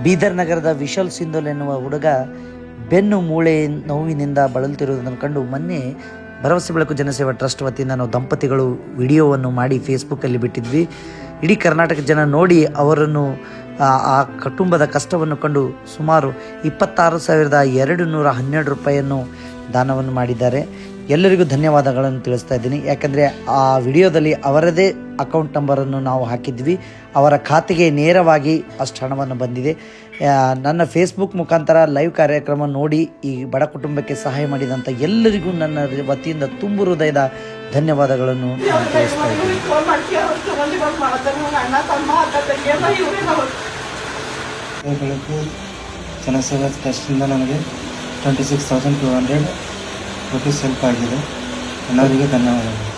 ಬೀದರ್ ನಗರದ ವಿಶಾಲ್ ಸಿಂಧೋಲ್ ಎನ್ನುವ ಹುಡುಗ ಬೆನ್ನು ಮೂಳೆ ನೋವಿನಿಂದ ಬಳಲುತ್ತಿರುವುದನ್ನು ಕಂಡು ಮೊನ್ನೆ ಭರವಸೆ ಬೆಳಕು ಜನಸೇವಾ ಟ್ರಸ್ಟ್ ವತಿಯಿಂದ ನಾವು ದಂಪತಿಗಳು ವಿಡಿಯೋವನ್ನು ಮಾಡಿ ಫೇಸ್ಬುಕ್ಕಲ್ಲಿ ಬಿಟ್ಟಿದ್ವಿ. ಇಡೀ ಕರ್ನಾಟಕ ಜನ ನೋಡಿ ಅವರನ್ನು ಆ ಕುಟುಂಬದ ಕಷ್ಟವನ್ನು ಕಂಡು ಸುಮಾರು 26,212 ರೂಪಾಯಿಯನ್ನು ದಾನವನ್ನು ಮಾಡಿದ್ದಾರೆ. ಎಲ್ಲರಿಗೂ ಧನ್ಯವಾದಗಳನ್ನು ತಿಳಿಸ್ತಾ ಇದ್ದೀನಿ. ಯಾಕಂದರೆ ಆ ವಿಡಿಯೋದಲ್ಲಿ ಅವರದೇ ಅಕೌಂಟ್ ನಂಬರನ್ನು ನಾವು ಹಾಕಿದ್ವಿ. ಅವರ ಖಾತೆಗೆ ನೇರವಾಗಿ ಅಷ್ಟು ಹಣವನ್ನು ಬಂದಿದೆ. ನನ್ನ ಫೇಸ್ಬುಕ್ ಮುಖಾಂತರ ಲೈವ್ ಕಾರ್ಯಕ್ರಮ ನೋಡಿ ಈ ಬಡ ಕುಟುಂಬಕ್ಕೆ ಸಹಾಯ ಮಾಡಿದಂಥ ಎಲ್ಲರಿಗೂ ನನ್ನ ವತಿಯಿಂದ ತುಂಬು ಹೃದಯದ ಧನ್ಯವಾದಗಳನ್ನು ನಾನು ತಿಳಿಸ್ತಾ ಇದ್ದೀನಿ. ಬೆಳಕು ಜನಸೇವಾ ಟ್ರಸ್ಟಿಂದ ನನಗೆ 26,200 ರೂಪೀಸ್ ಹೆಲ್ಪ್ ಆಗಿದೆ. ಎಲ್ಲರಿಗೆ ಧನ್ಯವಾದಗಳು.